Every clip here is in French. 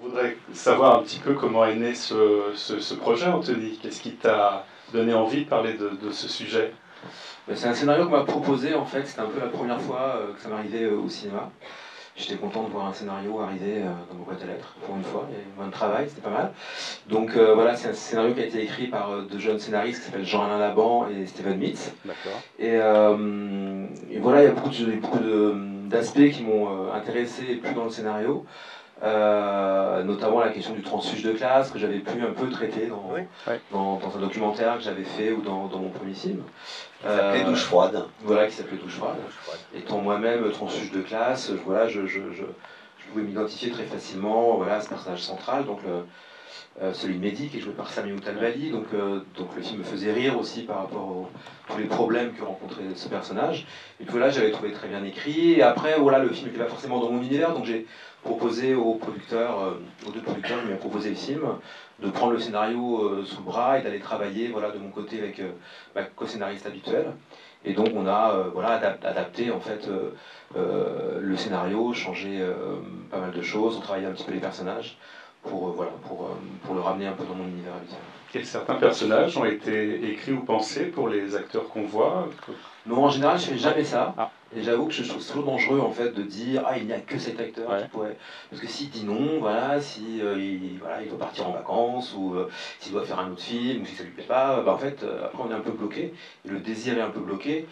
voudrais savoir un petit peu comment est né ce projet, Anthony. Qu'est-ce qui t'a donné envie de parler de ce sujet? C'est un scénario qu'on m'a proposé, en fait. C'était un peu la première fois que ça m'arrivait au cinéma. J'étais content de voir un scénario arriver dans ma boîte à lettres, pour une fois. Il y avait moins de travail, c'était pas mal. Donc voilà, c'est un scénario qui a été écrit par deux jeunes scénaristes qui s'appellent Jean-Alain Laban et Steven Mitz. D'accord. Et voilà, il y a beaucoup d'aspects qui m'ont intéressé et plu dans le scénario. Notamment la question du transfuge de classe que j'avais pu un peu traiter dans un documentaire que j'avais fait ou dans mon premier film. Qui s'appelait Douche froide. Voilà, qui s'appelait Douche froide. Étant moi-même transfuge de classe, voilà, je pouvais m'identifier très facilement voilà, à ce personnage central, donc celui de Mehdi, qui est joué par Sami Outalbali. Donc le film me faisait rire aussi par rapport à tous les problèmes que rencontrait ce personnage. Et puis voilà, j'avais trouvé très bien écrit. Et après, voilà, le film n'était pas forcément dans mon univers, donc j'ai proposé aux producteurs, aux deux producteurs qui m'ont proposé le film, de prendre le scénario sous le bras et d'aller travailler voilà, de mon côté avec ma co-scénariste habituelle. Et donc on a voilà, adapté en fait le scénario, changé pas mal de choses, on travaillait un petit peu les personnages pour le ramener un peu dans mon univers habituel. Et certains personnages ont été écrits ou pensés pour les acteurs qu'on voit? Non, en général, je fais jamais ça. Ah. Et j'avoue que je trouve toujours dangereux en fait de dire ah il n'y a que cet acteur qui pourrait. Parce que s'il dit non, voilà, si il doit partir en vacances ou s'il doit faire un autre film ou si ça lui plaît pas, en fait après on est un peu bloqué et le désir est un peu bloqué.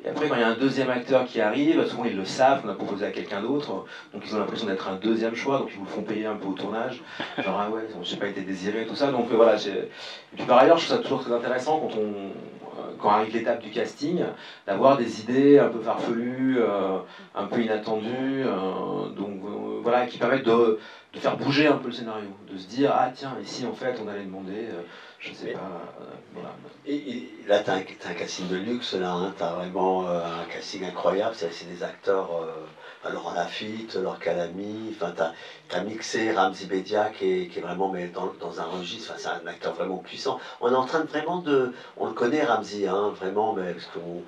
Et après quand il y a un deuxième acteur qui arrive, souvent ils le savent, on a proposé à quelqu'un d'autre, donc ils ont l'impression d'être un deuxième choix, donc ils vous le font payer un peu au tournage. Genre ah ouais, j'ai pas été désiré, tout ça. Donc voilà, et puis par ailleurs je trouve ça toujours très intéressant quand arrive l'étape du casting, d'avoir des idées un peu farfelues, un peu inattendues, voilà, qui permettent de faire bouger un peu le scénario, de se dire ah tiens, et si en fait on allait demander, je sais pas, voilà. Et là, tu as un casting de luxe, là, hein, tu as vraiment un casting incroyable, c'est des acteurs, Laurent Lafitte, Laure Calamy, tu as mixé Ramzy Bedia qui est vraiment mais dans un registre, c'est un acteur vraiment puissant. On est en train de vraiment on le connaît Ramzy, hein, vraiment, mais parce qu'on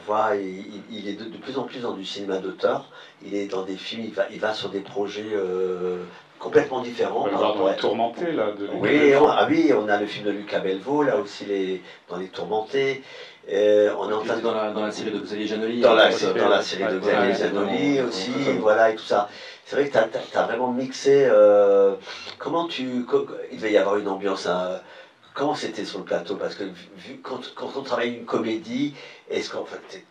voit, il est de plus en plus dans du cinéma d'auteur, il est dans des films, il va sur des projets complètement différents. On va le voir dans Les Tourmentés, là, de Lucas Bellevaux. On a le film de Lucas Bellevaux, là aussi, dans Les Tourmentés. On est en train dans la série de Xavier Janoli. Dans la série de Xavier Janoli aussi, voilà, et tout ça. C'est vrai que tu as vraiment mixé. Il devait y avoir une ambiance. Comment c'était sur le plateau? Parce que quand on travaille une comédie, est-ce qu'en fait,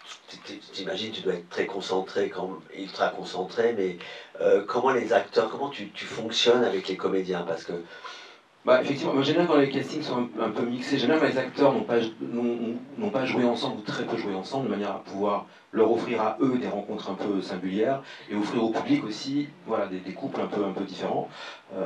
j'imagine tu dois être très concentré, ultra concentré, mais comment les acteurs, comment tu fonctionnes avec les comédiens? Parce que effectivement, moi j'aime bien quand les castings sont un peu mixés, j'aime bien quand les acteurs n'ont pas joué ensemble ou très peu joué ensemble, de manière à pouvoir leur offrir à eux des rencontres un peu singulières et offrir au public aussi voilà, des couples un peu différents.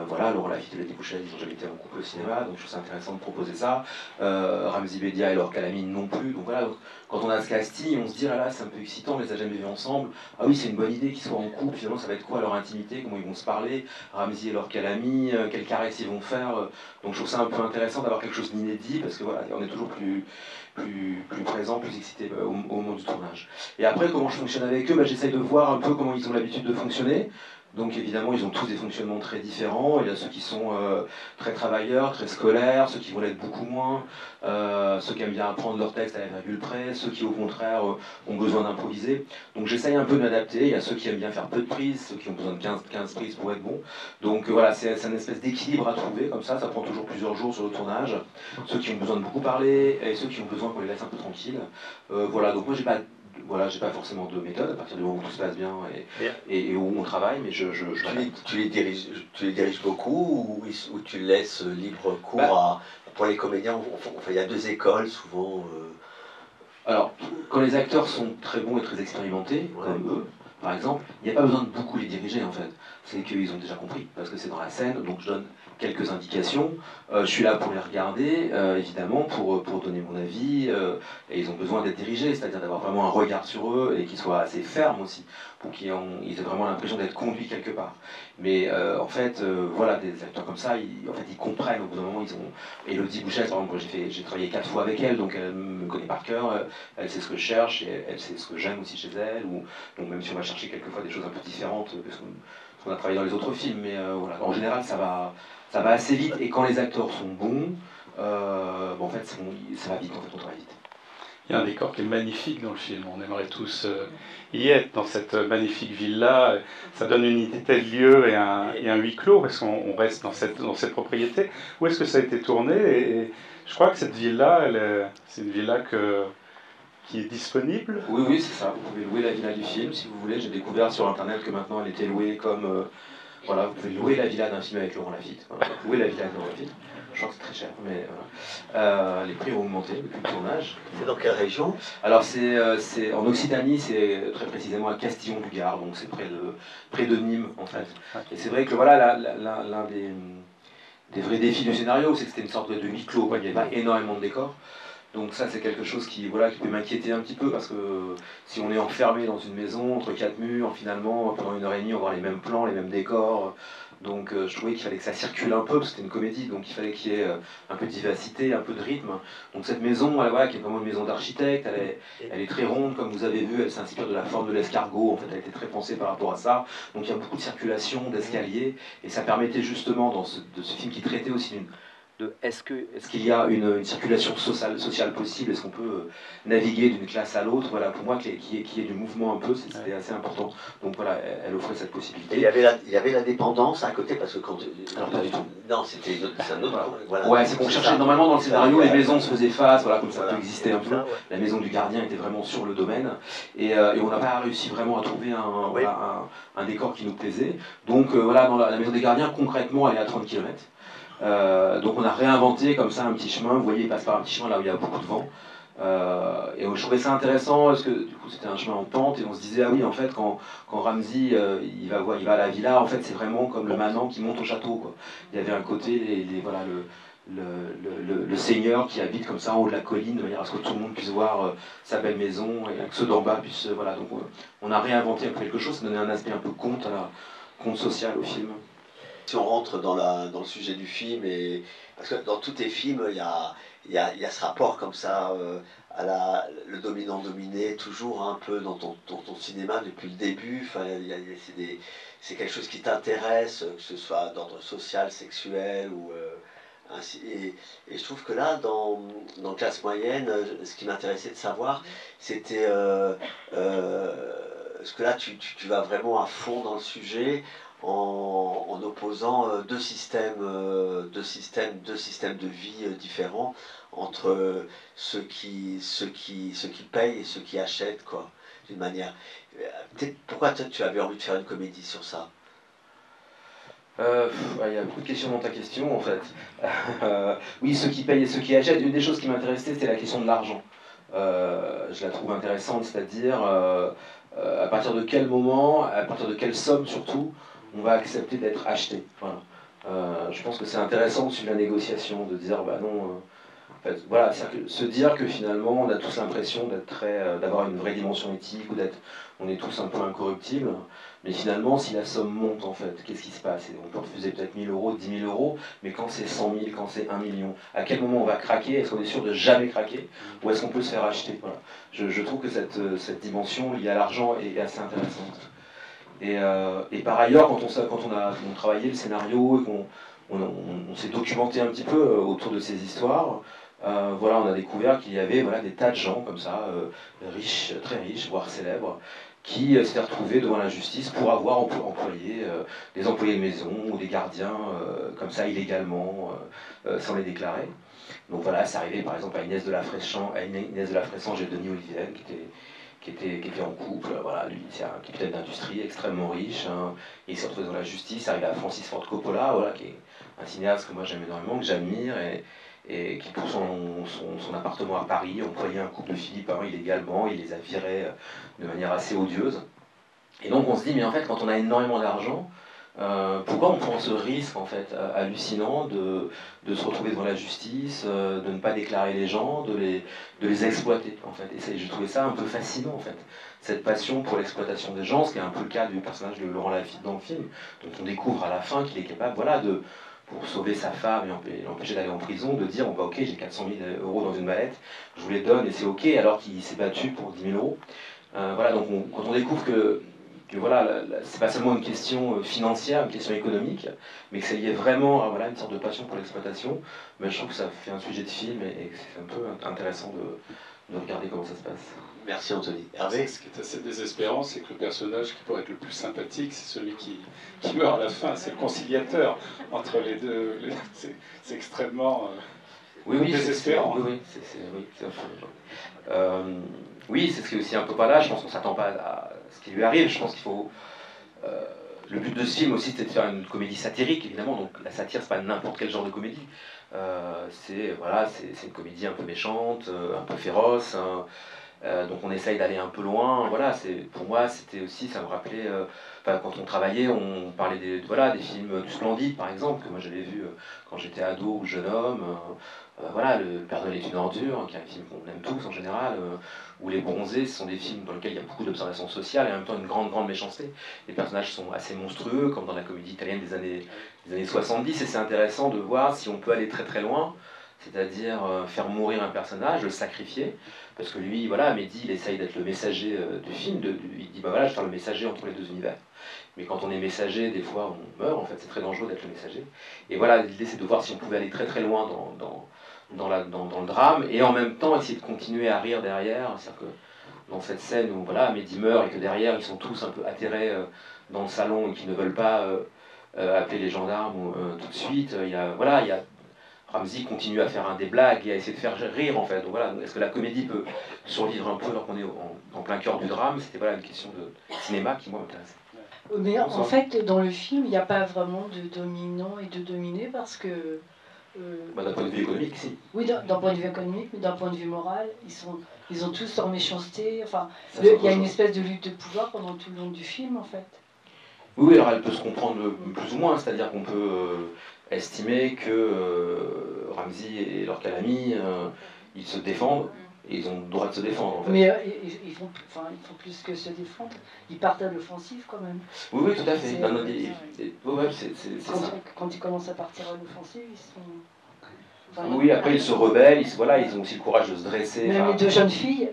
Voilà, Laurent Lafitte et Letty Bouchel, ils n'ont jamais été en couple au cinéma, donc je trouve ça intéressant de proposer ça. Ramzy Bedia et Laure Calamy non plus, donc voilà, donc, quand on a ce casting, on se dit ah là c'est un peu excitant, on les a jamais vus ensemble. Ah oui, c'est une bonne idée qu'ils soient en couple, finalement ça va être quoi leur intimité, comment ils vont se parler, Ramzy et Laure Calamy, quelles caresses ils vont faire. Donc je trouve ça un peu intéressant d'avoir quelque chose d'inédit parce que voilà, on est toujours plus présent, plus excité au moment du tournage. Et après, comment je fonctionne avec eux, j'essaye de voir un peu comment ils ont l'habitude de fonctionner. Donc évidemment, ils ont tous des fonctionnements très différents. Il y a ceux qui sont très travailleurs, très scolaires, ceux qui vont l'être beaucoup moins, ceux qui aiment bien apprendre leur texte à la virgule près, ceux qui au contraire ont besoin d'improviser. Donc j'essaye un peu de m'adapter. Il y a ceux qui aiment bien faire peu de prises, ceux qui ont besoin de 15 prises pour être bons. Donc voilà, c'est une espèce d'équilibre à trouver, comme ça prend toujours plusieurs jours sur le tournage. Ceux qui ont besoin de beaucoup parler et ceux qui ont besoin qu'on les laisse un peu tranquilles. Voilà, donc moi j'ai pas forcément de méthode à partir du moment où tout se passe bien et où on travaille, mais tu les diriges beaucoup ou tu laisses libre cours pour les comédiens? Il y a deux écoles souvent. Alors, quand les acteurs sont très bons et très expérimentés, comme eux, par exemple, il n'y a pas besoin de beaucoup les diriger en fait. C'est qu'ils ont déjà compris, parce que c'est dans la scène, donc je donne quelques indications. Je suis là pour les regarder, évidemment, pour donner mon avis, et ils ont besoin d'être dirigés, c'est-à-dire d'avoir vraiment un regard sur eux et qu'ils soient assez fermes aussi, pour qu'ils aient vraiment l'impression d'être conduits quelque part. Mais en fait, voilà, des acteurs comme ça, ils comprennent au bout d'un moment. Élodie Bouchel, par exemple, j'ai travaillé 4 fois avec elle, donc elle me connaît par cœur, elle sait ce que je cherche, et elle sait ce que j'aime aussi chez elle, donc même si on va chercher quelquefois des choses un peu différentes, parce qu'on qu'on a travaillé dans les autres films, mais voilà, en général ça va assez vite, et quand les acteurs sont bons, en fait ça va vite, en fait on travaille vite. Il y a un décor qui est magnifique dans le film, on aimerait tous y être dans cette magnifique ville-là. Ça donne une idée de lieu et un huis clos, parce qu'on reste dans cette propriété. Où est-ce que ça a été tourné? Et je crois que cette ville-là, c'est une villa qui est disponible. Oui, oui, c'est ça. Vous pouvez louer la villa du film si vous voulez. J'ai découvert sur internet que maintenant elle était louée comme. Voilà, vous pouvez louer la villa d'un film avec Laurent Lafitte. Voilà, louer la villa de Laurent Lafitte. Je crois que c'est très cher, mais voilà. Les prix ont augmenté depuis le tournage. C'est dans quelle région? Alors c'est en Occitanie, c'est très précisément à Castillon-du-Gard, donc c'est près de Nîmes en fait. Et c'est vrai que voilà, l'un des vrais défis du scénario, c'est que c'était une sorte de huis clos, il n'y avait pas énormément de décors. Donc ça c'est quelque chose qui peut m'inquiéter un petit peu, parce que si on est enfermé dans une maison entre quatre murs, finalement pendant 1h30 on va voir les mêmes plans, les mêmes décors. Donc je trouvais qu'il fallait que ça circule un peu, parce que c'était une comédie, donc il fallait qu'il y ait un peu de vivacité, un peu de rythme. Donc cette maison, voilà, qui est vraiment une maison d'architecte, elle est très ronde, comme vous avez vu, elle s'inspire de la forme de l'escargot, en fait elle a été très pensée par rapport à ça. Donc il y a beaucoup de circulation, d'escaliers, et ça permettait justement, de ce film qui traitait aussi est-ce qu'il y a une circulation sociale possible, est-ce qu'on peut naviguer d'une classe à l'autre, voilà, pour moi qu'il y ait du mouvement un peu, c'était assez important. Donc voilà, elle offrait cette possibilité. Et il y avait la dépendance à côté, parce que quand... Alors pas du tout. Non, c'est un autre... Voilà. Ouais, c'est qu'on cherchait, normalement dans le scénario, les maisons se faisaient face, voilà, comme ça peut exister un peu. La maison du gardien était vraiment sur le domaine, et on n'a pas réussi vraiment à trouver un décor qui nous plaisait. Donc voilà, dans la maison des gardiens, concrètement, elle est à 30 km. Donc on a réinventé comme ça un petit chemin, vous voyez, il passe par un petit chemin là où il y a beaucoup de vent. Et je trouvais ça intéressant, parce que du coup c'était un chemin en pente, et on se disait, ah oui, en fait, quand Ramzy il va à la villa, en fait c'est vraiment comme le manant qui monte au château, quoi. Il y avait un côté, voilà, le seigneur qui habite comme ça en haut de la colline, de manière à ce que tout le monde puisse voir sa belle maison, et que ceux d'en bas puissent... voilà, donc on a réinventé un peu quelque chose, ça donnait un aspect un peu conte social au film. Si on rentre dans le sujet du film, parce que dans tous tes films, il y a ce rapport comme ça le dominant-dominé, toujours un peu dans ton cinéma depuis le début. Enfin, c'est quelque chose qui t'intéresse, que ce soit d'ordre social, sexuel ou ainsi. Et je trouve que là, dans Classe moyenne, ce qui m'intéressait de savoir, c'était parce que là, tu vas vraiment à fond dans le sujet. En opposant deux systèmes de vie différents, entre ceux qui payent et ceux qui achètent, quoi, d'une manière. Pourquoi tu avais envie de faire une comédie sur ça? Il y a beaucoup de questions dans ta question, en fait. Oui, ceux qui payent et ceux qui achètent. Une des choses qui m'intéressait, c'était la question de l'argent. Je la trouve intéressante, c'est-à-dire à partir de quel moment, à partir de quelle somme surtout, on va accepter d'être acheté. Voilà. Je pense que c'est intéressant sur la négociation, de dire, bah non, en fait, voilà, se dire que finalement on a tous l'impression d'avoir une vraie dimension éthique, ou on est tous un peu incorruptibles, mais finalement si la somme monte, en fait, qu'est-ce qui se passe? On peut refuser peut-être 1000 euros, 10 000 euros, mais quand c'est 100 000, quand c'est 1 million, à quel moment on va craquer? Est-ce qu'on est sûr de jamais craquer, ou est-ce qu'on peut se faire acheter? Voilà. Je trouve que cette dimension liée à l'argent est assez intéressante. Et par ailleurs, quand on a travaillé le scénario et qu'on s'est documenté un petit peu autour de ces histoires, voilà, on a découvert qu'il y avait, voilà, des tas de gens comme ça, riches, très riches, voire célèbres, qui s'étaient retrouvés devant la justice pour avoir employé des employés de maison ou des gardiens comme ça illégalement, sans les déclarer. Donc voilà, c'est arrivé par exemple à Inès de la Fressange et Denis Olivier, qui était en couple. Voilà, lui c'est un capitaine d'industrie extrêmement riche, hein. Il s'est retrouvé dans la justice, arrivé à Francis Ford Coppola, voilà, qui est un cinéaste que moi j'aime énormément, que j'admire, et qui pour son appartement à Paris employait un couple de Philippins illégalement, il les a virés de manière assez odieuse. Et donc on se dit, mais en fait quand on a énormément d'argent, pourquoi on prend ce risque en fait hallucinant de se retrouver devant la justice, de ne pas déclarer les gens, de les exploiter en fait. Et j'ai trouvé ça un peu fascinant en fait, cette passion pour l'exploitation des gens, ce qui est un peu le cas du personnage de Laurent Lafitte dans le film, dont on découvre à la fin qu'il est capable, voilà, pour sauver sa femme et l'empêcher d'aller en prison, de dire, bon bah ok, j'ai 400 000 euros dans une mallette, je vous les donne et c'est ok, alors qu'il s'est battu pour 10 000 euros. Voilà, donc quand on découvre voilà, c'est pas seulement une question financière, une question économique, mais que c'est lié vraiment à voilà, une sorte de passion pour l'exploitation. Mais je trouve que ça fait un sujet de film et que c'est un peu intéressant de regarder comment ça se passe. Merci Anthony. Hervé? Ce qui est assez désespérant, c'est que le personnage qui pourrait être le plus sympathique, c'est celui qui meurt à la fin, c'est le conciliateur entre les deux. C'est extrêmement désespérant. Oui, oui, c'est ce qui est aussi un peu pas là. Je pense qu'on s'attend pas à ce qui lui arrive. Je pense qu'il faut. Le but de ce film aussi, c'était de faire une comédie satirique, évidemment. Donc la satire, c'est pas n'importe quel genre de comédie. C'est une comédie un peu méchante, un peu féroce. Donc on essaye d'aller un peu loin. Voilà, pour moi, c'était aussi, ça me rappelait. Quand on travaillait, on parlait des films du Splendide, par exemple, que moi j'avais vu quand j'étais ado ou jeune homme. Voilà, Le Père Noël est une ordure, qui est un film qu'on aime tous en général, ou Les Bronzés, ce sont des films dans lesquels il y a beaucoup d'observations sociales et en même temps une grande méchanceté. Les personnages sont assez monstrueux, comme dans la comédie italienne des années 70, et c'est intéressant de voir si on peut aller très très loin, c'est-à-dire faire mourir un personnage, le sacrifier, parce que lui, voilà, Mehdi, il essaye d'être le messager du film, il dit, bah voilà, je vais faire le messager entre les deux univers. Mais quand on est messager, des fois on meurt, en fait, c'est très dangereux d'être le messager. Et voilà, l'idée c'est de voir si on pouvait aller très très loin dans le drame, et en même temps essayer de continuer à rire derrière. C'est-à-dire que dans cette scène où voilà, Mehdi meurt et que derrière ils sont tous un peu atterrés dans le salon et qui ne veulent pas appeler les gendarmes tout de suite, Ramzy continue à faire des blagues et à essayer de faire rire en fait. Donc voilà, est-ce que la comédie peut survivre un peu alors qu'on est en plein cœur du drame? C'était voilà, une question de cinéma qui moi m'intéresse. Mais en fait, dans le film, il n'y a pas vraiment de dominant et de dominé parce que... d'un point de vue économique, si. Oui, d'un point de vue économique, mais d'un point de vue moral, ils ont tous leur méchanceté. Enfin, il y a une espèce de lutte de pouvoir pendant tout le long du film, en fait. Oui, alors elle peut se comprendre plus ou moins, c'est-à-dire qu'on peut estimer que Ramzy et leur calami, ils se défendent, et ils ont le droit de se défendre en fait. Mais ils font plus que se défendre, ils partent à l'offensive quand même. Oui, tout à fait. Quand ils commencent à partir à l'offensive, ils sont... oui, après ils se rebellent, ils ont aussi le courage de se dresser. Même les deux jeunes filles,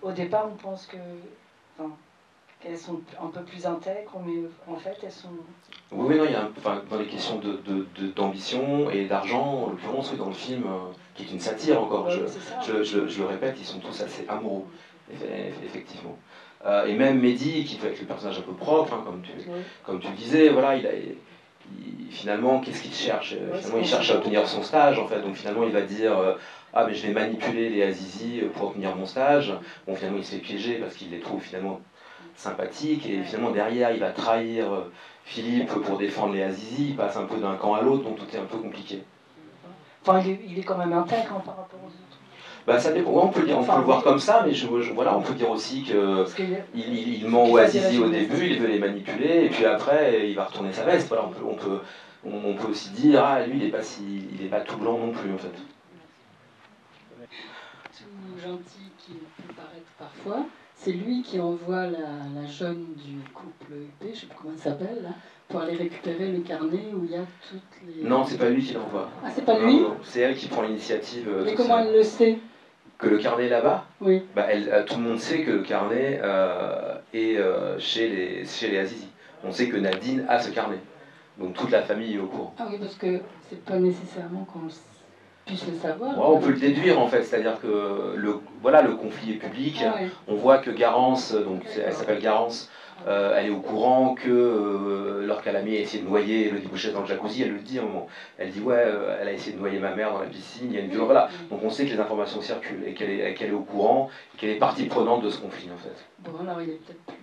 au départ on pense qu'elles sont un peu plus intègres, mais en fait elles sont... Oui, non, il y a dans les questions d'ambition et d'argent, en l'occurrence, dans le film, qui est une satire encore, je le répète, ils sont tous assez amoureux, effectivement. Et même Mehdi, qui peut être le personnage un peu propre, comme tu le disais, voilà, finalement, qu'est-ce qu'il cherche? Finalement, il cherche à obtenir son stage, en fait, donc finalement, il va dire ah, mais je vais manipuler les Azizi pour obtenir mon stage. Bon, finalement, il se fait piéger parce qu'il les trouve finalement sympathiques, et finalement, derrière, il va trahir Philippe pour défendre les Azizi, il passe un peu d'un camp à l'autre, donc tout est un peu compliqué. Enfin, il est quand même intègre par rapport aux autres. Ça dépend, on peut le voir comme ça, mais voilà, on peut dire aussi qu'il ment aux Azizi au début, il veut les manipuler, et puis après, il va retourner sa veste. Voilà, on peut aussi dire, ah, lui, il est pas tout blanc non plus, en fait. Tout gentil qu'il peut paraître parfois, c'est lui qui envoie la jeune du couple UP, je ne sais pas comment elle s'appelle, là, pour aller récupérer le carnet où il y a toutes les... Non, c'est pas lui qui l'envoie. Ah, c'est pas lui? Non, c'est elle qui prend l'initiative. Mais comment elle le sait? Que le carnet est là-bas? Oui. Tout le monde sait que le carnet est chez les Azizi. On sait que Nadine a ce carnet. Donc toute la famille est au courant. Ah oui, parce que c'est pas nécessairement qu'on puisse le savoir. Ouais, on peut le déduire en fait, c'est-à-dire que le conflit est public. Ah, oui. On voit que Garance, donc elle s'appelle Garance, elle est au courant que leur calami a essayé de noyer Elodie Bouchet dans le jacuzzi. Elle le dit à un moment. Elle dit ouais, elle a essayé de noyer ma mère dans la piscine. Il y a une violence. Voilà. Donc on sait que les informations circulent et qu'elle est au courant et qu'elle est partie prenante de ce conflit en fait. Bon, alors il est peut-être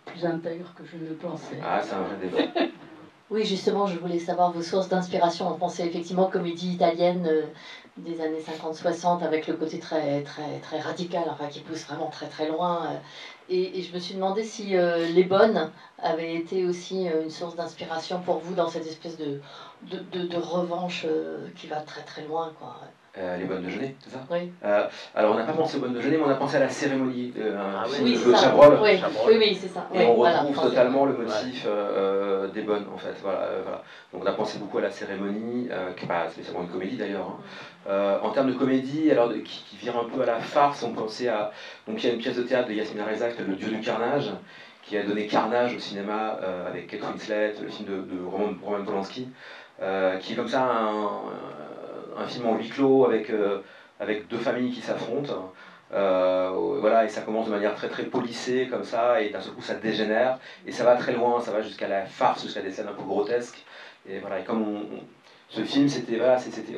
plus intègre que je ne le pensais. Ah, c'est un vrai débat. Oui, justement, je voulais savoir vos sources d'inspiration. On pensait effectivement comédie italienne des années 50-60 avec le côté très, très, très radical, enfin, qui pousse vraiment très très loin. Et je me suis demandé si Les Bonnes avait été aussi une source d'inspiration pour vous dans cette espèce de revanche qui va très très loin, quoi. Les Bonnes Déjeuner, c'est ça? Oui. Alors on n'a pas pensé aux Bonnes Déjeuner, mais on a pensé à La Cérémonie, un film oui, de Claude Chabrol. Oui, c'est ça. Et on retrouve totalement le motif des Bonnes, en fait. Voilà. Donc on a pensé beaucoup à La Cérémonie, qui n'est pas spécialement une comédie d'ailleurs. En termes de comédie, alors, qui vire un peu à la farce, on pensait à... Donc il y a une pièce de théâtre de Yasmina Reza, Le Dieu du carnage, qui a donné Carnage au cinéma avec Kate Winslet, le film de Roman Polanski, qui est comme ça un film en huis clos avec deux familles qui s'affrontent. Voilà, et ça commence de manière très très polissée comme ça, et d'un seul coup ça dégénère, et ça va très loin, ça va jusqu'à la farce, jusqu'à des scènes un peu grotesques. Et voilà, et comme ce film,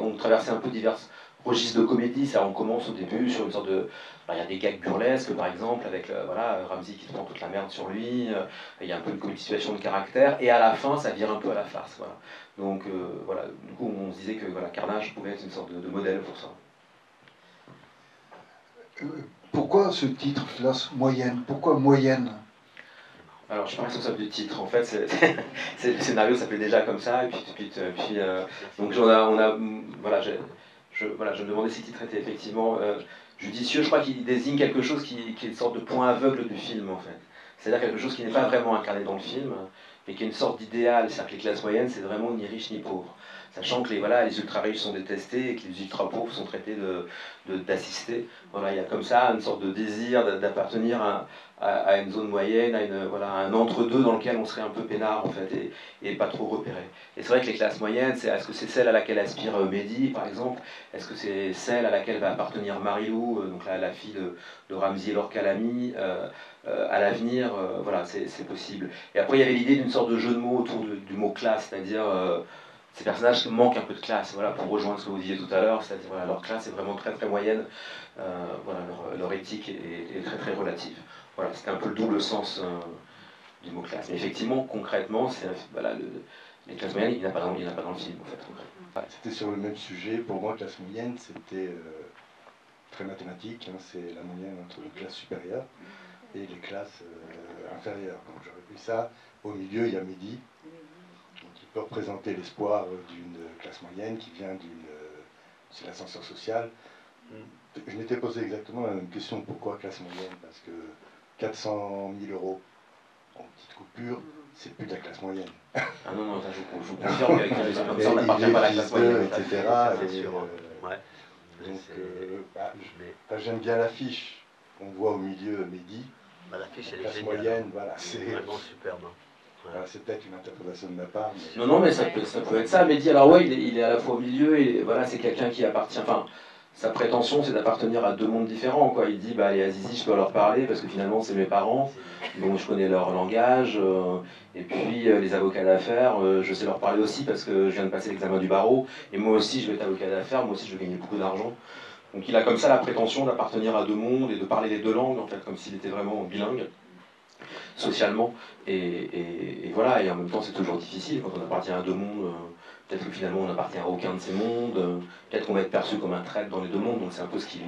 on traversait un peu divers registres de comédie. Ça, on commence au début sur une sorte de... il y a des gags burlesques par exemple, avec Ramsey qui se prend toute la merde sur lui, il y a un peu une situation de caractère, et à la fin ça vire un peu à la farce. Voilà. Donc voilà, du coup on se disait que voilà, Carnage pouvait être une sorte de modèle pour ça. Pourquoi ce titre, classe moyenne? Pourquoi moyenne? Alors, je suis pas responsable du titre. En fait, le scénario s'appelait déjà comme ça. Et puis donc voilà, je me demandais si le titre était effectivement judicieux. Je crois qu'il désigne quelque chose qui est une sorte de point aveugle du film, en fait. C'est-à-dire quelque chose qui n'est pas vraiment incarné dans le film, mais qui est une sorte d'idéal. C'est-à-dire que les classes moyennes, c'est vraiment ni riches ni pauvres. Sachant que les ultra-riches sont détestés et que les ultra-pauvres sont traités d'assistés. Voilà, il y a comme ça une sorte de désir d'appartenir à une zone moyenne, à un entre-deux dans lequel on serait un peu peinard en fait, et pas trop repéré. Et c'est vrai que les classes moyennes, est-ce que c'est celle à laquelle aspire Mehdi par exemple? Est-ce que c'est celle à laquelle va appartenir Marilou, donc la fille de Ramzy Lorca Lamy, à l'avenir? Voilà, c'est possible. Et après il y avait l'idée d'une sorte de jeu de mots autour du mot classe, c'est-à-dire ces personnages manquent un peu de classe, voilà, pour rejoindre ce que vous disiez tout à l'heure, c'est-à-dire voilà, leur classe est vraiment très très moyenne, voilà, leur éthique est très très relative. Voilà, c'était un peu le double sens du mot classe. Mais effectivement, concrètement, voilà, les classes moyennes, il n'y en a pas dans le film, en fait. C'était sur le même sujet. Pour moi, classe moyenne, c'était très mathématique. Hein, c'est la moyenne entre les classes supérieures et les classes inférieures. Donc j'aurais pris ça. Au milieu, il y a Mehdi, qui peut représenter l'espoir d'une classe moyenne qui vient c'est l'ascenseur social. Je m'étais posé exactement la même question. Pourquoi classe moyenne? Parce que 400 000 euros en petite coupure, c'est plus de la classe moyenne. Ah non, non, je vous confirme qu'avec les gens comme ça, on n'appartient pas à la classe moyenne. Etc. Donc, j'aime bien l'affiche. On voit au milieu Mehdi. L'affiche, elle est classe géniale. Moyenne, voilà, c'est vraiment superbe. Voilà, c'est peut-être une interprétation de ma part. Mais... Non, mais ça peut être ça. Mehdi, alors ouais, il est à la fois au milieu, et voilà, c'est quelqu'un qui appartient... Enfin, sa prétention, c'est d'appartenir à deux mondes différents, quoi. Il dit, les Azizi, je peux leur parler, parce que finalement, c'est mes parents, donc je connais leur langage, et puis les avocats d'affaires, je sais leur parler aussi, parce que je viens de passer l'examen du barreau, et moi aussi, je vais être avocat d'affaires, moi aussi, je vais gagner beaucoup d'argent. Donc il a comme ça la prétention d'appartenir à deux mondes, et de parler les deux langues, en fait, comme s'il était vraiment bilingue, socialement, et voilà, et en même temps, c'est toujours difficile, quand on appartient à deux mondes... Peut-être que finalement on n'appartient à aucun de ces mondes, peut-être qu'on va être perçu comme un traître dans les deux mondes, donc c'est un peu ce qui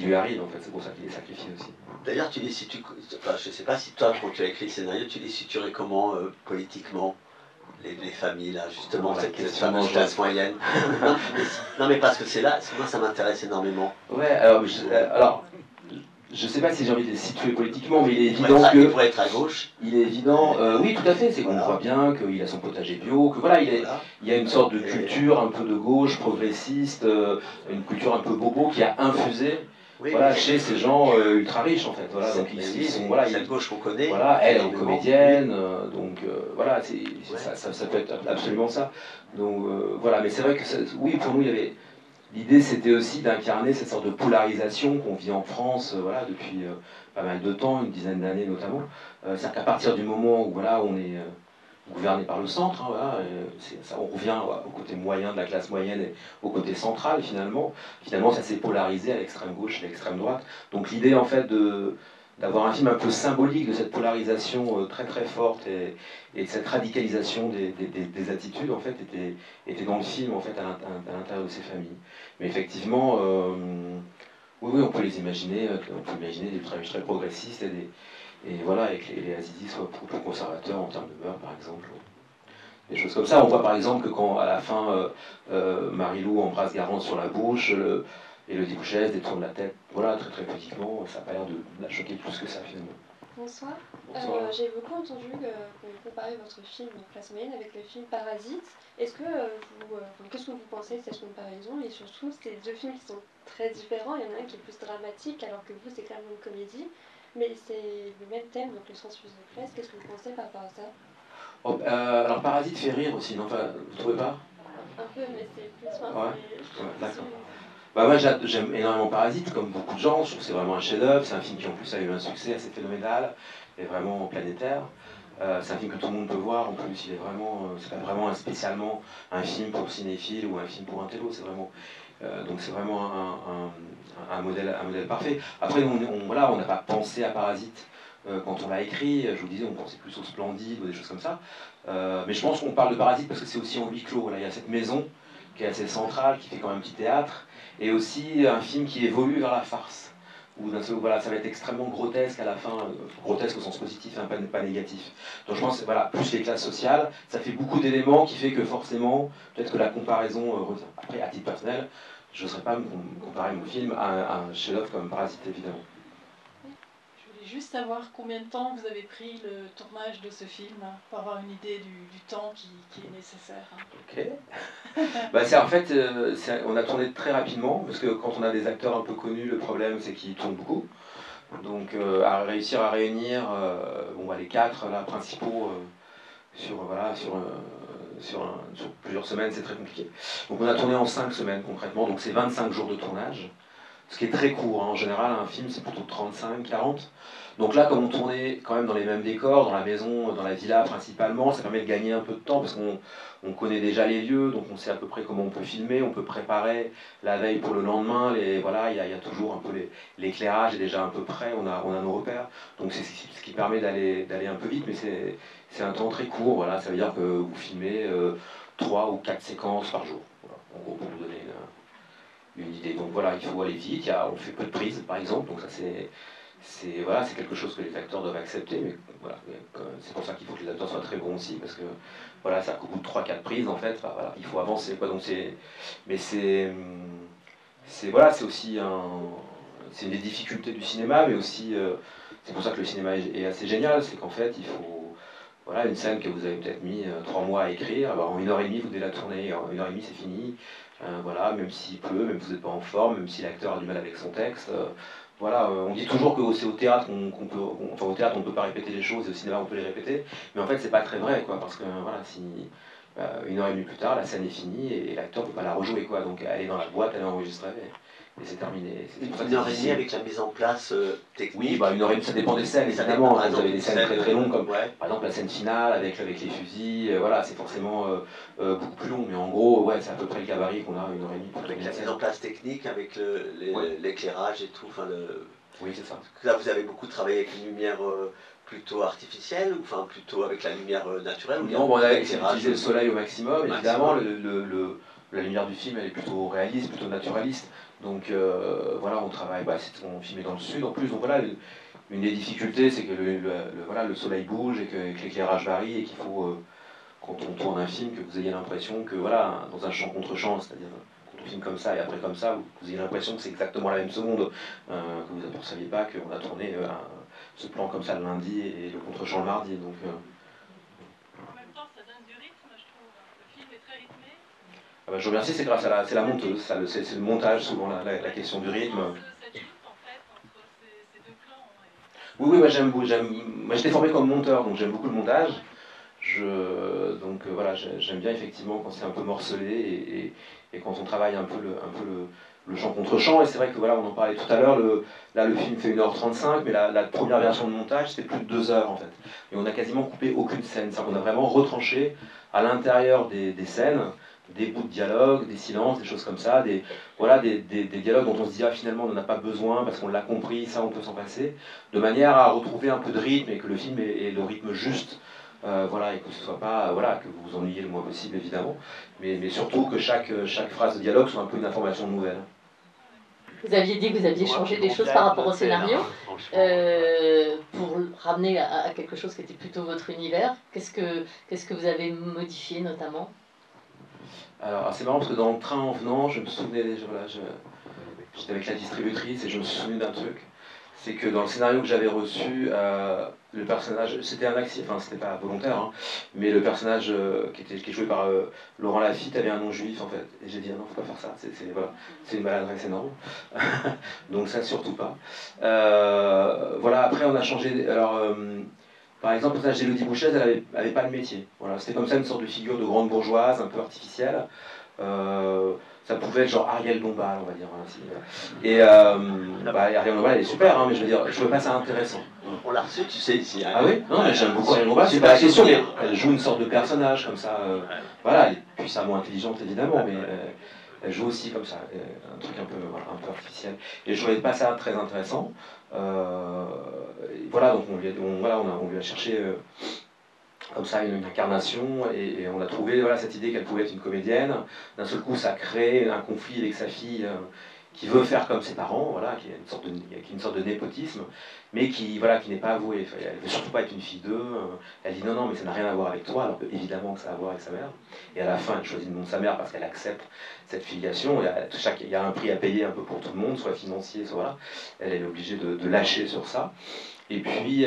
lui arrive en fait, c'est pour ça qu'il est sacrifié aussi. D'ailleurs, tu les situes, enfin, je ne sais pas si toi, quand tu as écrit le scénario, tu les situerais comment politiquement, les familles là, justement, cette fameuse classe moyenne? Non mais parce que c'est là, moi ça m'intéresse énormément. Ouais, alors je ne sais pas si j'ai envie de les situer politiquement, mais il est évident que... Il pourrait être à gauche. Il est évident, oui tout à fait, c'est qu'on voit bien qu'il a son potager bio, que voilà, il y a une sorte de culture un peu de gauche, progressiste, une culture un peu bobo qui a infusé chez ces gens ultra riches en fait. Voilà, donc ils sont, voilà, cette gauche qu'on connaît. Voilà, elle est comédienne, donc voilà, ça peut être absolument ça. Donc voilà, mais c'est vrai que oui, pour nous il y avait... L'idée, c'était aussi d'incarner cette sorte de polarisation qu'on vit en France voilà, depuis pas mal de temps, une dizaine d'années notamment. C'est-à-dire qu'à partir du moment où voilà, on est gouverné par le centre, hein, voilà, on revient au côté moyen de la classe moyenne et au côté central finalement. Finalement, ça s'est polarisé à l'extrême gauche et à l'extrême droite. Donc l'idée, en fait, d'avoir un film un peu symbolique de cette polarisation très très forte et de cette radicalisation des attitudes en fait était dans le film en fait à l'intérieur de ces familles. Mais effectivement, oui, on peut les imaginer, des très riches, très progressistes et voilà, et que les Azizi soient beaucoup plus conservateurs en termes de mœurs par exemple. Des choses comme ça. On voit par exemple que quand à la fin Marilou embrasse Garance sur la bouche, et le Dibouchez détourne la tête, voilà, très très politiquement, ça n'a pas l'air de la choquer plus que ça finalement. Bonsoir. Bonsoir. J'ai beaucoup entendu que vous comparez votre film Classe moyenne avec le film Parasite. Est-ce que qu'est-ce que vous pensez de cette comparaison? Et surtout, c'est deux films qui sont très différents. Il y en a un qui est plus dramatique, alors que vous, c'est quand même une comédie. Mais c'est le même thème, donc le transfuge de classe. Qu'est-ce que vous pensez par rapport à ça? Alors Parasite fait rire aussi, non? Enfin, vous trouvez pas? Un peu, mais c'est plus... Enfin, Ouais, d'accord. Bah moi j'aime énormément Parasite, comme beaucoup de gens, je trouve que c'est vraiment un chef-d'œuvre, c'est un film qui en plus a eu un succès assez phénoménal et vraiment planétaire. C'est un film que tout le monde peut voir, en plus il est vraiment, c'est pas vraiment spécialement un film pour cinéphile ou un film pour un télo, c'est vraiment, donc c'est vraiment un modèle parfait. Après voilà, on n'a pas pensé à Parasite quand on l'a écrit, je vous disais on pensait plus au Splendide ou des choses comme ça, mais je pense qu'on parle de Parasite parce que c'est aussi en huis clos, voilà, il y a cette maison qui est assez centrale, qui fait quand même un petit théâtre, et aussi un film qui évolue vers la farce, où d'un seul coup, voilà, ça va être extrêmement grotesque à la fin, grotesque au sens positif, hein, pas négatif. Donc je pense, voilà, plus les classes sociales, ça fait beaucoup d'éléments qui fait que forcément, peut-être que la comparaison revient. Après, à titre personnel, je ne serais pas comparer mon film à un chef-d'œuvre comme Parasite, évidemment. Je voulais juste savoir combien de temps vous avez pris le tournage de ce film, pour avoir une idée du temps qui est nécessaire. Ok. Bah en fait, on a tourné très rapidement, parce que quand on a des acteurs un peu connus, le problème c'est qu'ils tournent beaucoup. Donc à réussir à réunir les 4 là, principaux sur plusieurs semaines, c'est très compliqué. Donc on a tourné en 5 semaines concrètement, donc c'est 25 jours de tournage. Ce qui est très court, hein. En général un film c'est plutôt 35-40. Donc là comme on tournait quand même dans les mêmes décors, dans la maison, dans la villa principalement, ça permet de gagner un peu de temps parce qu'on connaît déjà les lieux, donc on sait à peu près comment on peut filmer, on peut préparer la veille pour le lendemain, voilà, il y a toujours un peu l'éclairage est déjà un peu prêt, on a nos repères, donc c'est ce qui permet d'aller un peu vite, mais c'est un temps très court, voilà, ça veut dire que vous filmez 3 ou 4 séquences par jour, voilà, en gros pour vous donner une idée. Donc voilà, il faut aller vite, on fait peu de prises par exemple, donc ça c'est quelque chose que les acteurs doivent accepter, mais voilà, c'est pour ça qu'il faut que les acteurs soient très bons aussi, parce que voilà, ça qu'au bout de 3-4 prises en fait, voilà, il faut avancer quoi. Donc mais c'est aussi c'est une des difficultés du cinéma, mais aussi c'est pour ça que le cinéma est assez génial, c'est qu'en fait il faut, voilà, une scène que vous avez peut-être mis 3 mois à écrire, en 1h30 vous devez la tourner, en 1h30 c'est fini. Voilà, même s'il pleut, même si vous n'êtes pas en forme, même si l'acteur a du mal avec son texte. Voilà, on dit toujours que c'est au théâtre qu'on peut, enfin au théâtre on ne peut pas répéter les choses, et au cinéma on peut les répéter, mais en fait c'est pas très vrai, quoi, parce que voilà, si 1h30 plus tard la scène est finie et l'acteur ne peut pas la rejouer, quoi, donc elle est dans la boîte, elle est enregistrée. Et c'est terminé. Une 1h30 avec la mise en place technique. Oui, 1h30, ça dépend des scènes, évidemment. Vous avez des scènes très très longues, comme ouais. par exemple la scène finale avec les fusils, voilà, c'est forcément beaucoup plus long, mais en gros, ouais, c'est à peu près le gabarit qu'on a, 1h30 pour avec la mise en place technique, avec l'éclairage et tout. Oui, c'est ça. Là, vous avez beaucoup travaillé avec une lumière plutôt artificielle, ou plutôt avec la lumière naturelle. Non, on a utilisé le soleil au maximum. Évidemment, la lumière du film, elle est plutôt réaliste, plutôt naturaliste. Donc voilà, on travaille, on filmait dans le sud en plus. Donc voilà, une des difficultés, c'est que le soleil bouge et que l'éclairage varie et qu'il faut, quand on tourne un film, que vous ayez l'impression que, voilà, dans un champ contre champ, c'est-à-dire quand on filme comme ça et après comme ça, vous ayez l'impression que c'est exactement la même seconde, que vous n'aperceviez pas qu'on a tourné ce plan comme ça le lundi et le contre-champ le mardi. Donc, en même temps, ça donne du rythme, je trouve. Le film est très rythmé. Je vous remercie, c'est grâce à la monteuse, c'est le montage souvent la question du rythme. Cette lutte en fait entre ces deux clans. Oui, moi j'étais formé comme monteur, donc j'aime beaucoup le montage. Donc voilà, j'aime bien effectivement quand c'est un peu morcelé et quand on travaille un peu le champ contre champ. Et c'est vrai que voilà, on en parlait tout à l'heure, là le film fait 1h35, mais la première version de montage c'était plus de 2 heures en fait. Et on n'a quasiment coupé aucune scène, c'est-à-dire qu'on a vraiment retranché à l'intérieur des scènes des bouts de dialogue, des silences, des choses comme ça, des dialogues dont on se dit finalement on n'en a pas besoin parce qu'on l'a compris, ça on peut s'en passer, de manière à retrouver un peu de rythme et que le film ait le rythme juste, et que ce soit pas, que vous vous ennuyez le moins possible évidemment, mais surtout que chaque phrase de dialogue soit un peu une information nouvelle. Vous aviez dit que vous aviez changé des choses par rapport au scénario, pour ramener à quelque chose qui était plutôt votre univers. Qu'est-ce que vous avez modifié notamment ? Alors c'est marrant parce que dans le train en venant, je me souvenais déjà, j'étais avec la distributrice et je me suis souvenu d'un truc. c'est que dans le scénario que j'avais reçu, le personnage, c'était un accident, enfin c'était pas volontaire, hein, mais le personnage qui est joué par Laurent Lafitte avait un nom juif en fait. Et j'ai dit, ah non, faut pas faire ça, voilà, c'est une maladresse énorme. Donc ça, surtout pas. Voilà, après on a changé. Alors, par exemple, le personnage d'Élodie Bouchez, elle avait pas de métier. Voilà, c'était comme ça une sorte de figure de grande bourgeoise, un peu artificielle. Ça pouvait être genre Ariel Dombal, on va dire. Et Ariel Dombal, elle est super, hein, mais je veux dire, je trouvais pas ça intéressant. On l'a reçu, tu sais, ici. Hein. Ah oui? Non, mais j'aime beaucoup Ariel Dombal, c'est pas la question, mais elle joue une sorte de personnage comme ça. Voilà, elle est puissamment intelligente évidemment, mais elle joue aussi comme ça, un truc un peu artificiel. Et je trouvais pas ça très intéressant. Voilà, donc on lui a cherché comme ça une incarnation, et on a trouvé voilà, cette idée qu'elle pouvait être une comédienne. D'un seul coup, ça crée un conflit avec sa fille qui veut faire comme ses parents, voilà, qui est une sorte de népotisme, mais qui n'est pas avouée. Enfin, elle ne veut surtout pas être une fille d'eux. Elle dit non, non, mais ça n'a rien à voir avec toi, alors que, évidemment que ça a à voir avec sa mère. Et à la fin, elle choisit le nom de sa mère parce qu'elle accepte cette filiation. Il y a un prix à payer un peu pour tout le monde, soit financier, soit voilà. Elle est obligée de lâcher sur ça. Et puis,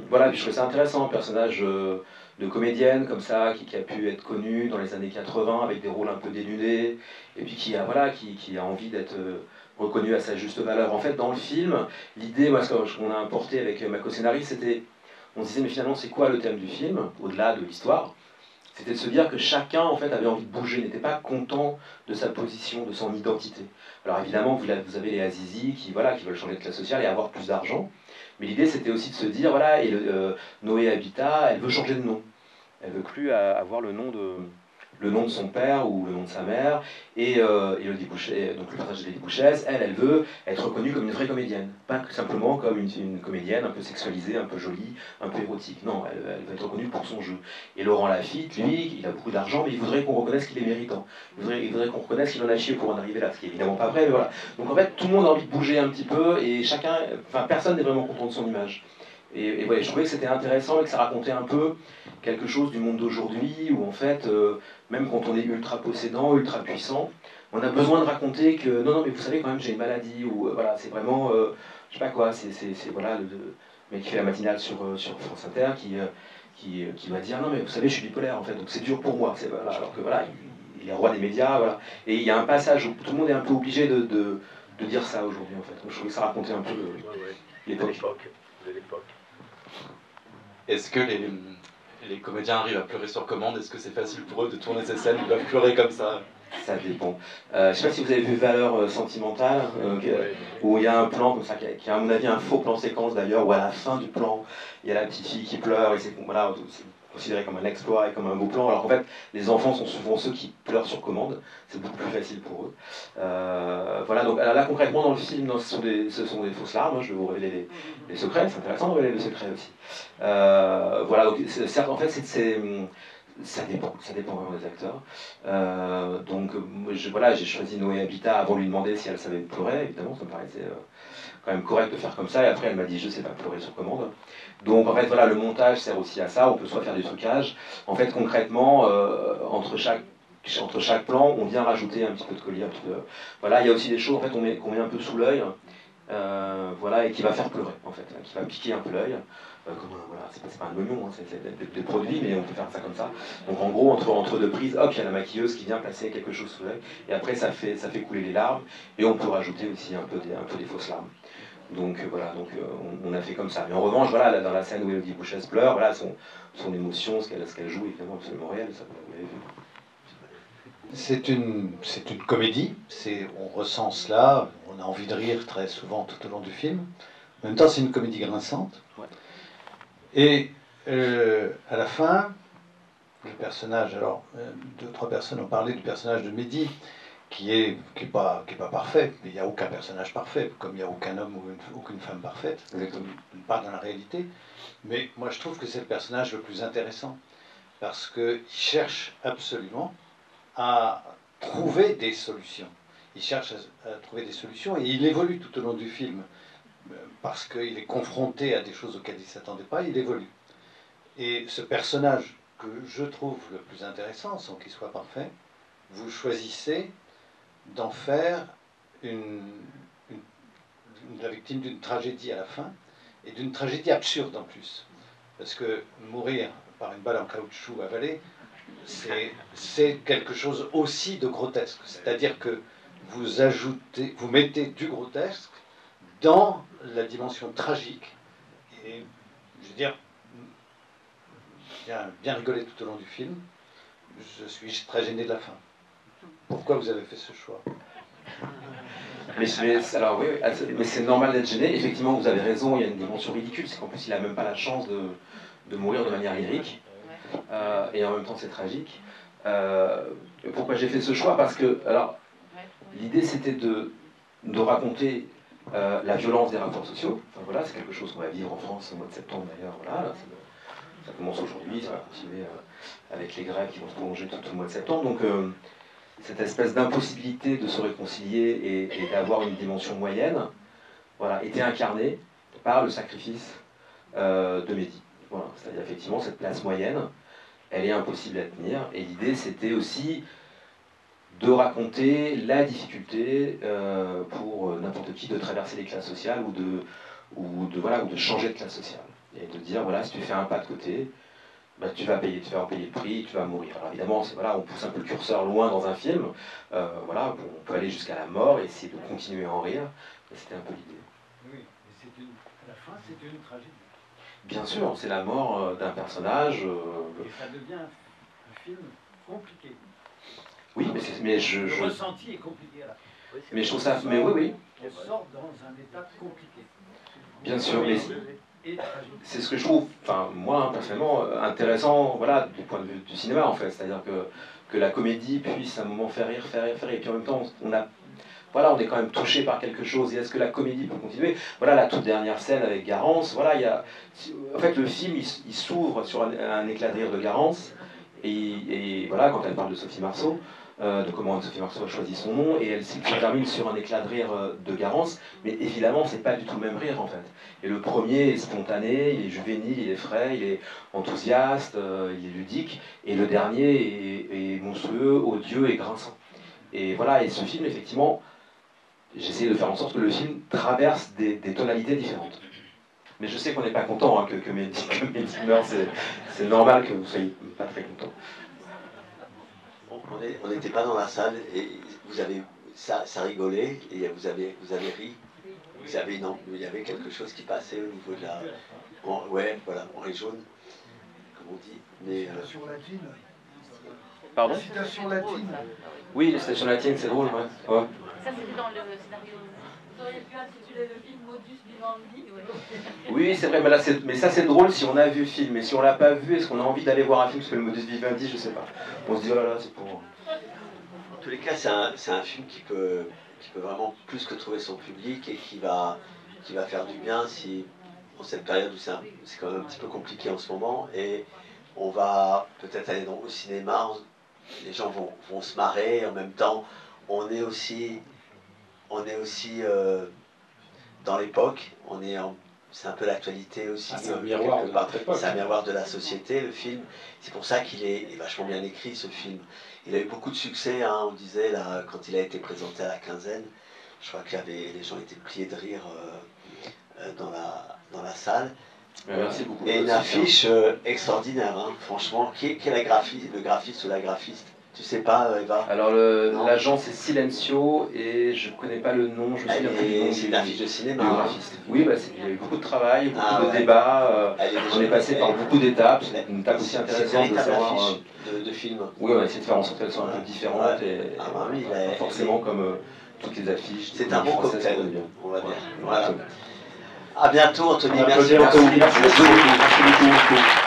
voilà, puis je trouvais ça intéressant, un personnage de comédienne comme ça, qui a pu être connu dans les années 80 avec des rôles un peu dénudés, et puis qui a envie d'être reconnu à sa juste valeur. En fait, dans le film, l'idée, moi, ce qu'on a importé avec ma co-scénariste, c'était, on se disait, mais finalement, c'est quoi le thème du film, au-delà de l'histoire? C'était de se dire que chacun, en fait, avait envie de bouger, n'était pas content de sa position, de son identité. Alors évidemment, vous avez les Azizi qui veulent changer de classe sociale et avoir plus d'argent. Mais l'idée, c'était aussi de se dire, voilà, et Noé Habitat, elle veut changer de nom. Elle veut plus avoir le nom de son père ou le nom de sa mère. Et Élodie Bouchez, donc le personnage d'Élodie Bouchez, elle veut être reconnue comme une vraie comédienne. Pas simplement comme une comédienne un peu sexualisée, un peu jolie, un peu érotique. Non, elle veut être reconnue pour son jeu. Et Laurent Lafitte, lui, il a beaucoup d'argent, mais il voudrait qu'on reconnaisse qu'il est méritant. Il voudrait qu'on reconnaisse qu'il en a chié pour en arriver là, ce qui est évidemment pas vrai, mais voilà. Donc en fait, tout le monde a envie de bouger un petit peu, et personne n'est vraiment content de son image. Et voilà, je trouvais que c'était intéressant et que ça racontait un peu quelque chose du monde d'aujourd'hui, où en fait, même quand on est ultra possédant, ultra puissant, on a besoin de raconter que non, mais vous savez quand même, j'ai une maladie, ou voilà, c'est vraiment, je sais pas quoi, c'est voilà, le mec qui fait la matinale sur France Inter qui va dire non, mais vous savez, je suis bipolaire en fait, donc c'est dur pour moi, voilà, alors que voilà, il est roi des médias, voilà. Et il y a un passage où tout le monde est un peu obligé de dire ça aujourd'hui en fait. Donc, je trouvais que ça racontait un peu l'époque. Est-ce que les comédiens arrivent à pleurer sur commande? Est-ce que c'est facile pour eux de tourner ces scènes? Ils doivent pleurer comme ça? Ça dépend. Je ne sais pas si vous avez vu Valeurs sentimentales, où il y a un plan comme ça, qui est à mon avis un faux plan séquence d'ailleurs, où à la fin du plan, il y a la petite fille qui pleure, et c'est considéré comme un exploit et comme un beau plan, alors qu'en fait, les enfants sont souvent ceux qui pleurent sur commande, c'est beaucoup plus facile pour eux. Voilà, donc là concrètement dans le film, ce sont des fausses larmes, hein, je vais vous révéler les secrets, c'est intéressant de révéler les secrets aussi. Voilà, donc certes, en fait, ça dépend vraiment des acteurs. Donc j'ai choisi Noé Habitat avant de lui demander si elle savait pleurer, évidemment, ça me paraissait quand même correct de faire comme ça, et après elle m'a dit je sais pas pleurer sur commande. Donc en fait voilà, le montage sert aussi à ça, on peut soit faire du trucage. En fait concrètement, entre chaque plan, on vient rajouter un petit peu de collier, voilà, il y a aussi des choses en fait qu'on met un peu sous l'œil, voilà, et qui va faire pleurer en fait, qui va piquer un peu l'œil. Voilà, c'est pas un oignon, hein, c'est des produits, mais on peut faire ça comme ça. Donc en gros, entre deux prises, hop, il y a la maquilleuse qui vient placer quelque chose sous l'œil, et après ça fait couler les larmes, et on peut rajouter aussi un peu des fausses larmes. Donc voilà, on a fait comme ça. Mais en revanche, voilà, dans la scène où Élodie Bouchez pleure, voilà, son émotion, ce qu'elle joue, évidemment absolument réel, ça vous l'avez vu. C'est une comédie, on ressent cela, on a envie de rire très souvent tout au long du film. En même temps, c'est une comédie grinçante. Ouais. Et à la fin, le personnage, alors 2 ou 3 personnes ont parlé du personnage de Mehdi, qui est pas parfait, mais il n'y a aucun personnage parfait, comme il n'y a aucun homme ou aucune femme parfaite, pas dans la réalité. Mais moi, je trouve que c'est le personnage le plus intéressant, parce qu'il cherche absolument à trouver des solutions. Il cherche à trouver des solutions, et il évolue tout au long du film. Parce qu'il est confronté à des choses auxquelles il ne s'attendait pas, il évolue. Et ce personnage que je trouve le plus intéressant, sans qu'il soit parfait, vous choisissez d'en faire la victime d'une tragédie à la fin, et d'une tragédie absurde en plus. Parce que mourir par une balle en caoutchouc avalée, c'est quelque chose aussi de grotesque. C'est-à-dire que vous mettez du grotesque dans la dimension tragique. Et je veux dire, bien rigolé tout au long du film. Je suis très gêné de la fin. Pourquoi vous avez fait ce choix? Alors oui, mais c'est normal d'être gêné. Effectivement, vous avez raison, il y a une dimension ridicule, c'est qu'en plus il n'a même pas la chance de mourir de manière lyrique. Et en même temps c'est tragique. Pourquoi j'ai fait ce choix? Parce que, alors, l'idée c'était de raconter la violence des rapports sociaux. Enfin voilà, c'est quelque chose qu'on va vivre en France au mois de septembre d'ailleurs. Voilà, ça commence aujourd'hui, ça va continuer avec les grèves qui vont se prolonger tout le mois de septembre. Donc cette espèce d'impossibilité de se réconcilier et d'avoir une dimension moyenne, voilà, était incarnée par le sacrifice de Mehdi. Voilà, c'est-à-dire effectivement cette place moyenne, elle est impossible à tenir. Et l'idée c'était aussi de raconter la difficulté pour n'importe qui de traverser les classes sociales ou de changer de classe sociale. Et de dire, voilà, si tu fais un pas de côté, bah, tu vas payer le prix, tu vas mourir. Alors évidemment, voilà, on pousse un peu le curseur loin dans un film, voilà, on peut aller jusqu'à la mort et essayer de continuer à en rire, mais c'était un peu l'idée. Oui, mais à la fin, c'est une tragédie. Bien sûr, c'est la mort d'un personnage. Et ça devient un film compliqué. Oui, Le ressenti est compliqué à la fin. Mais je trouve ça... Mais oui. On sort dans un état compliqué. Bien sûr, mais c'est ce que je trouve, enfin moi personnellement, intéressant, voilà, du point de vue du cinéma en fait. C'est-à-dire que la comédie puisse à un moment faire rire, et puis en même temps on est quand même touché par quelque chose. Et est-ce que la comédie peut continuer? Voilà la toute dernière scène avec Garance. Voilà, en fait le film il s'ouvre sur un éclat de rire de Garance. Et voilà, quand elle parle de Sophie Marceau, de comment Sophie Marceau a choisi son nom, et elle se termine sur un éclat de rire de Garance, mais évidemment c'est pas du tout le même rire en fait. Et le premier est spontané, il est juvénile, il est frais, il est enthousiaste, il est ludique, et le dernier est monstrueux, odieux et grinçant. Et voilà, et ce film effectivement, j'essaie de faire en sorte que le film traverse des tonalités différentes. Mais je sais qu'on n'est pas content hein, que Mehdi meure, c'est normal que vous ne soyez pas très content. On n'était pas dans la salle et ça rigolait et vous avez ri. Il y avait quelque chose qui passait au niveau de la... ouais, voilà, oreille jaune, comme on dit. Mais, citation latine. Pardon? La citation latine. Oui, les citations latines, c'est drôle, ouais. Ça, c'était dans le scénario. Vous auriez pu intituler le film Modus Vivendi. Oui, c'est vrai, mais ça c'est drôle si on a vu le film. Mais si on l'a pas vu, est-ce qu'on a envie d'aller voir un film parce que le Modus Vivendi, je sais pas. On se dit, oh là là, c'est pour... En tous les cas, c'est un film qui peut vraiment plus que trouver son public et qui va faire du bien si, en cette période où c'est quand même un petit peu compliqué en ce moment. Et on va peut-être aller au cinéma, les gens vont se marrer, et en même temps, on est aussi dans l'époque, c'est un peu l'actualité aussi. C'est un miroir de notre époque. C'est un miroir de la société, le film. C'est pour ça qu'il est vachement bien écrit, ce film. Il a eu beaucoup de succès, hein, on disait, là, quand il a été présenté à la Quinzaine. Je crois que les gens étaient pliés de rire dans la salle. Merci beaucoup. Et une affiche extraordinaire, hein, franchement. Qui est le graphiste ou la graphiste? Tu sais pas, Eva? Alors l'agence est Silencio et je connais pas le nom, je me souviens plus du nom. C'est une affiche de cinéma. Du graphiste. Oui, il y a eu beaucoup de travail, beaucoup de débats, on est passé par beaucoup d'étapes, c'est une étape aussi intéressante de savoir... de film. Oui, on a essayé de faire en sorte qu'elles soient un peu différentes et pas forcément comme toutes les affiches. C'est un bon cocktail, on va dire. Voilà. À bientôt Anthony, merci. Merci beaucoup.